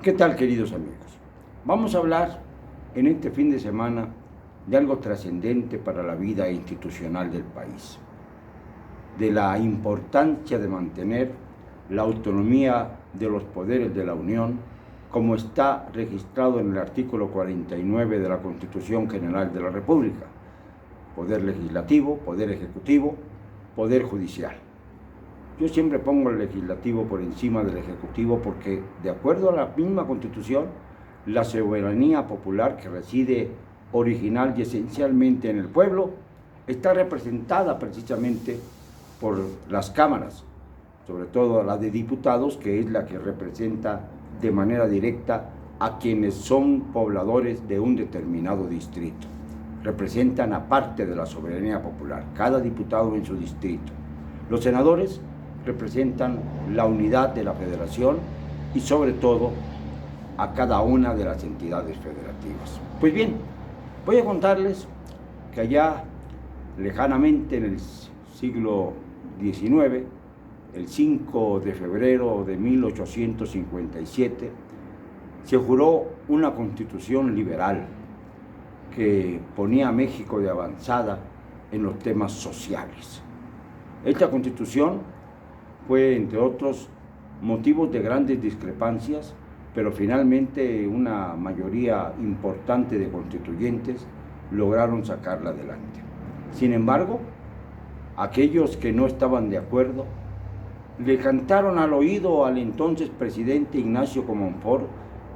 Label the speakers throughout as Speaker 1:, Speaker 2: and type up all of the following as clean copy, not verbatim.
Speaker 1: ¿Qué tal, queridos amigos? Vamos a hablar en este fin de semana de algo trascendente para la vida institucional del país, de la importancia de mantener la autonomía de los poderes de la Unión, como está registrado en el artículo 49 de la Constitución General de la República: poder legislativo, poder ejecutivo, poder judicial. Yo siempre pongo el legislativo por encima del ejecutivo porque, de acuerdo a la misma Constitución, la soberanía popular que reside original y esencialmente en el pueblo está representada precisamente por las cámaras, sobre todo la de diputados, que es la que representa de manera directa a quienes son pobladores de un determinado distrito. Representan a parte de la soberanía popular, cada diputado en su distrito. Los senadores representan la unidad de la federación y sobre todo a cada una de las entidades federativas. Pues bien, voy a contarles que allá lejanamente en el siglo XIX, el 5 de febrero de 1857, se juró una constitución liberal que ponía a México de avanzada en los temas sociales. Esta constitución fue, entre otros, motivos de grandes discrepancias, pero finalmente una mayoría importante de constituyentes lograron sacarla adelante. Sin embargo, aquellos que no estaban de acuerdo le cantaron al oído al entonces presidente Ignacio Comonfort,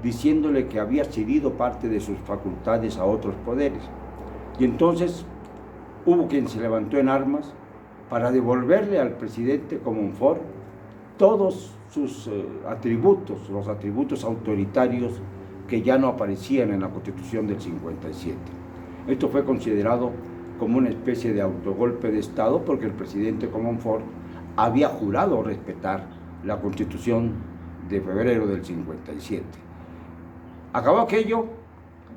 Speaker 1: diciéndole que había cedido parte de sus facultades a otros poderes. Y entonces hubo quien se levantó en armas para devolverle al presidente Comonfort todos sus atributos, los atributos autoritarios que ya no aparecían en la Constitución del 57. Esto fue considerado como una especie de autogolpe de Estado porque el presidente Comonfort había jurado respetar la Constitución de febrero del 57. Acabó aquello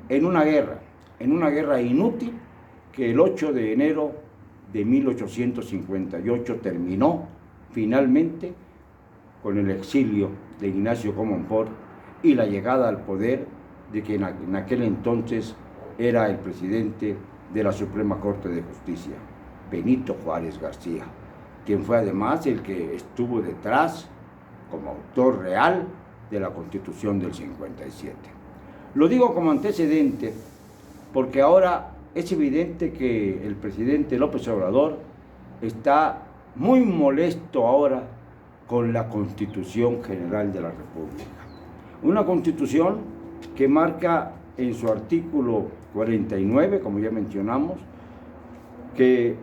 Speaker 1: en una guerra inútil que el 8 de enero de 1858 terminó finalmente con el exilio de Ignacio Comonfort y la llegada al poder de quien en aquel entonces era el presidente de la Suprema Corte de Justicia, Benito Juárez García, quien fue además el que estuvo detrás como autor real de la Constitución del 57. Lo digo como antecedente porque ahora es evidente que el presidente López Obrador está muy molesto ahora con la Constitución General de la República. Una Constitución que marca en su artículo 49, como ya mencionamos, que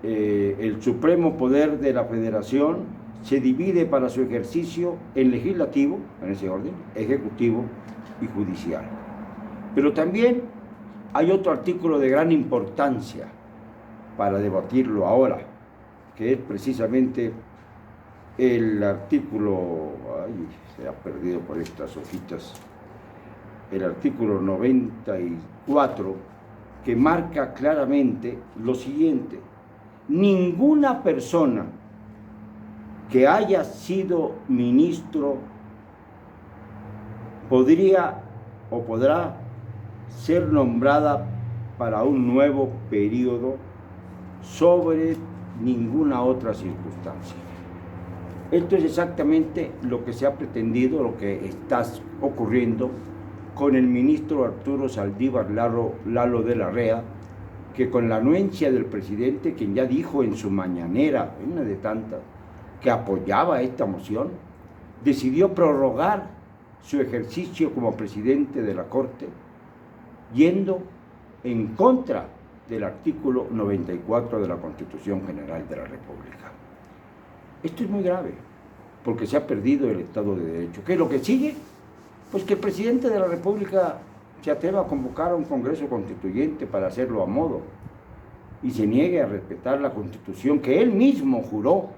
Speaker 1: el supremo poder de la Federación se divide para su ejercicio en legislativo, en ese orden, ejecutivo y judicial. Pero también hay otro artículo de gran importancia para debatirlo ahora, que es precisamente el artículo, se ha perdido por estas hojitas, el artículo 94, que marca claramente lo siguiente: ninguna persona que haya sido ministro podría o podrá ser nombrada para un nuevo periodo sobre ninguna otra circunstancia. Esto es exactamente lo que se ha pretendido, lo que está ocurriendo con el ministro Arturo Saldívar Lalo de la Rea, que con la anuencia del presidente, quien ya dijo en su mañanera, en una de tantas, que apoyaba esta moción, decidió prorrogar su ejercicio como presidente de la Corte, yendo en contra del artículo 94 de la Constitución General de la República. Esto es muy grave, porque se ha perdido el Estado de Derecho. ¿Qué es lo que sigue? Pues que el presidente de la República se atreva a convocar a un Congreso Constituyente para hacerlo a modo y se niegue a respetar la Constitución que él mismo juró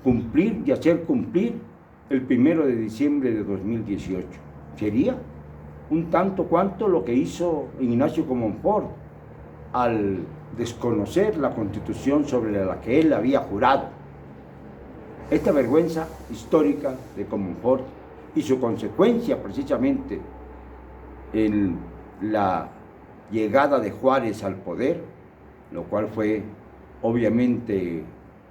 Speaker 1: cumplir y hacer cumplir el 1 de diciembre de 2018. Sería un tanto cuanto lo que hizo Ignacio Comonfort al desconocer la Constitución sobre la que él había jurado. Esta vergüenza histórica de Comonfort y su consecuencia precisamente en la llegada de Juárez al poder, lo cual fue obviamente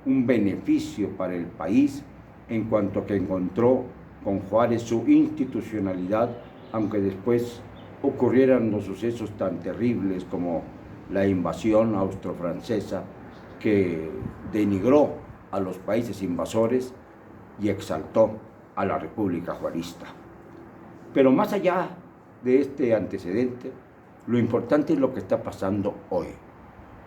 Speaker 1: un beneficio para el país en cuanto que encontró con Juárez su institucionalidad, aunque después ocurrieran los sucesos tan terribles como la invasión austro-francesa que denigró a los países invasores y exaltó a la República Juarista. Pero más allá de este antecedente, lo importante es lo que está pasando hoy.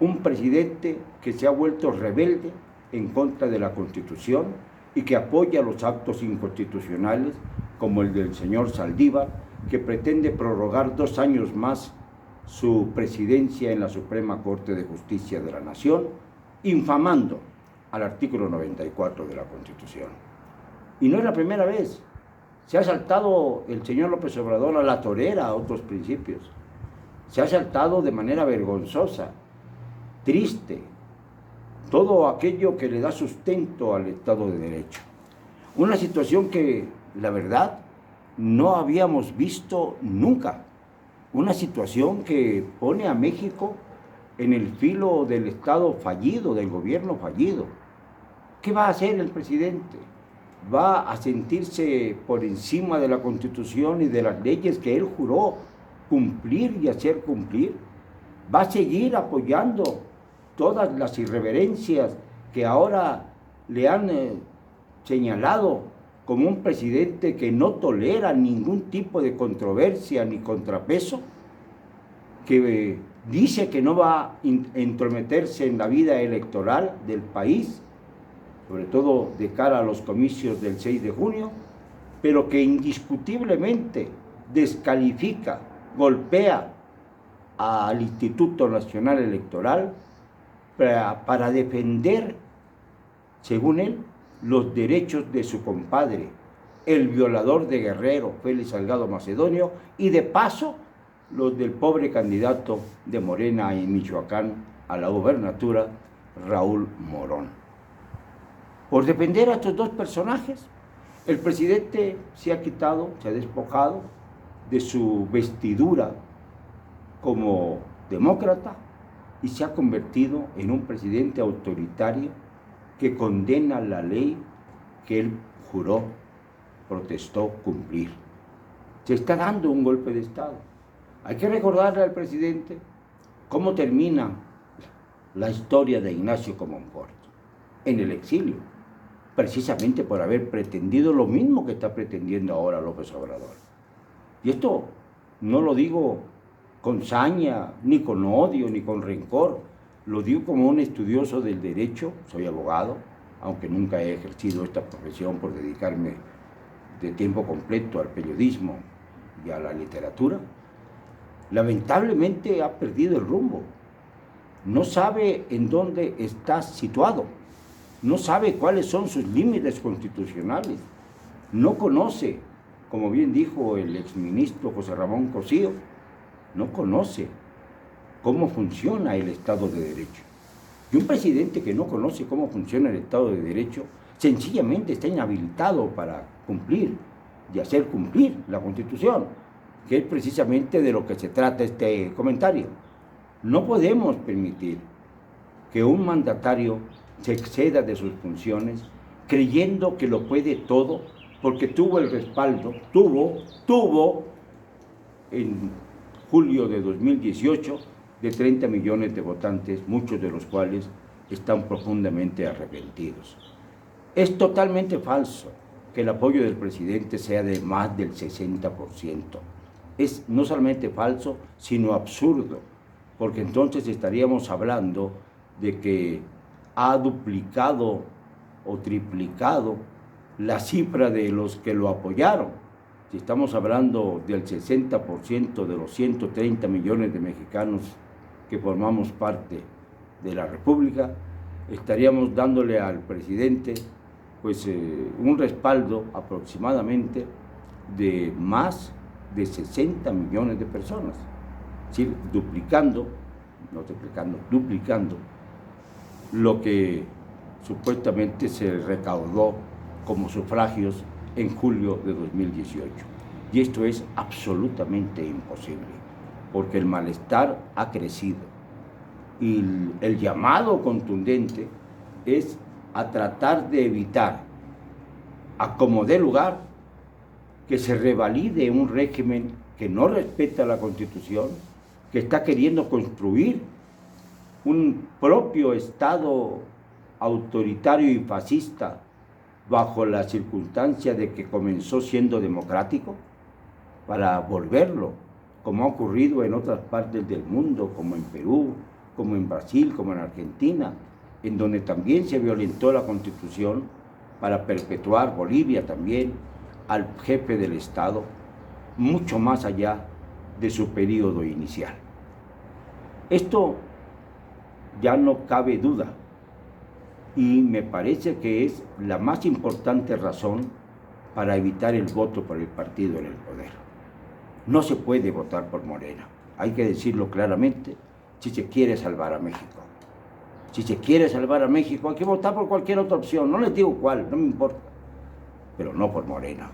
Speaker 1: Un presidente que se ha vuelto rebelde en contra de la Constitución y que apoya los actos inconstitucionales, como el del señor Saldívar, que pretende prorrogar 2 años más su presidencia en la Suprema Corte de Justicia de la Nación, infamando al artículo 94 de la Constitución. Y no es la primera vez. Se ha saltado el señor López Obrador a la torera a otros principios. Se ha saltado de manera vergonzosa, triste, todo aquello que le da sustento al Estado de Derecho. Una situación que, la verdad, no habíamos visto nunca. Una situación que pone a México en el filo del Estado fallido, del gobierno fallido. ¿Qué va a hacer el presidente? ¿Va a sentirse por encima de la Constitución y de las leyes que él juró cumplir y hacer cumplir? ¿Va a seguir apoyando todas las irreverencias que ahora le han señalado como un presidente que no tolera ningún tipo de controversia ni contrapeso, que dice que no va a entrometerse en la vida electoral del país, sobre todo de cara a los comicios del 6 de junio, pero que indiscutiblemente descalifica, golpea al Instituto Nacional Electoral para defender, según él, los derechos de su compadre, el violador de Guerrero, Félix Salgado Macedonio, y de paso los del pobre candidato de Morena en Michoacán a la gubernatura, Raúl Morón. Por defender a estos dos personajes, el presidente se ha quitado, se ha despojado de su vestidura como demócrata y se ha convertido en un presidente autoritario que condena la ley que él juró, protestó cumplir. Se está dando un golpe de Estado. Hay que recordarle al presidente cómo termina la historia de Ignacio Comonfort en el exilio, precisamente por haber pretendido lo mismo que está pretendiendo ahora López Obrador. Y esto no lo digo con saña, ni con odio, ni con rencor. Lo digo como un estudioso del derecho, soy abogado, aunque nunca he ejercido esta profesión por dedicarme de tiempo completo al periodismo y a la literatura. Lamentablemente ha perdido el rumbo. No sabe en dónde está situado. No sabe cuáles son sus límites constitucionales. No conoce, como bien dijo el exministro José Ramón Cosío, no conoce cómo funciona el Estado de Derecho. Y un presidente que no conoce cómo funciona el Estado de Derecho, sencillamente está inhabilitado para cumplir y hacer cumplir la Constitución, que es precisamente de lo que se trata este comentario. No podemos permitir que un mandatario se exceda de sus funciones creyendo que lo puede todo porque tuvo el respaldo, tuvo en julio de 2018 de 30 millones de votantes, muchos de los cuales están profundamente arrepentidos. Es totalmente falso que el apoyo del presidente sea de más del 60%. Es no solamente falso, sino absurdo, porque entonces estaríamos hablando de que ha duplicado o triplicado la cifra de los que lo apoyaron. Si estamos hablando del 60% de los 130 millones de mexicanos que formamos parte de la República, estaríamos dándole al presidente un respaldo aproximadamente de más de 60 millones de personas, es decir, duplicando lo que supuestamente se recaudó como sufragios en julio de 2018. Y esto es absolutamente imposible, porque el malestar ha crecido. Y el llamado contundente es a tratar de evitar, a como dé lugar, que se revalide un régimen que no respeta la Constitución, que está queriendo construir un propio Estado autoritario y fascista bajo la circunstancia de que comenzó siendo democrático, para volverlo, como ha ocurrido en otras partes del mundo, como en Perú, como en Brasil, como en Argentina, en donde también se violentó la Constitución para perpetuar, Bolivia también, al jefe del Estado, mucho más allá de su periodo inicial. Esto ya no cabe duda, y me parece que es la más importante razón para evitar el voto por el partido en el poder. No se puede votar por Morena, hay que decirlo claramente, si se quiere salvar a México. Si se quiere salvar a México, hay que votar por cualquier otra opción, no les digo cuál, no me importa, pero no por Morena,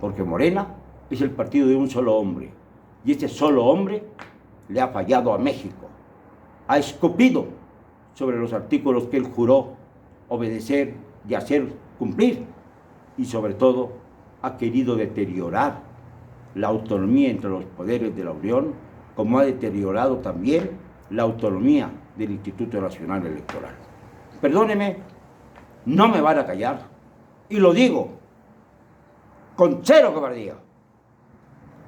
Speaker 1: porque Morena es el partido de un solo hombre, y ese solo hombre le ha fallado a México, ha escupido sobre los artículos que él juró obedecer y hacer cumplir, y sobre todo ha querido deteriorar la autonomía entre los poderes de la Unión, como ha deteriorado también la autonomía del Instituto Nacional Electoral. Perdóneme, no me van a callar, y lo digo con cero cobardía.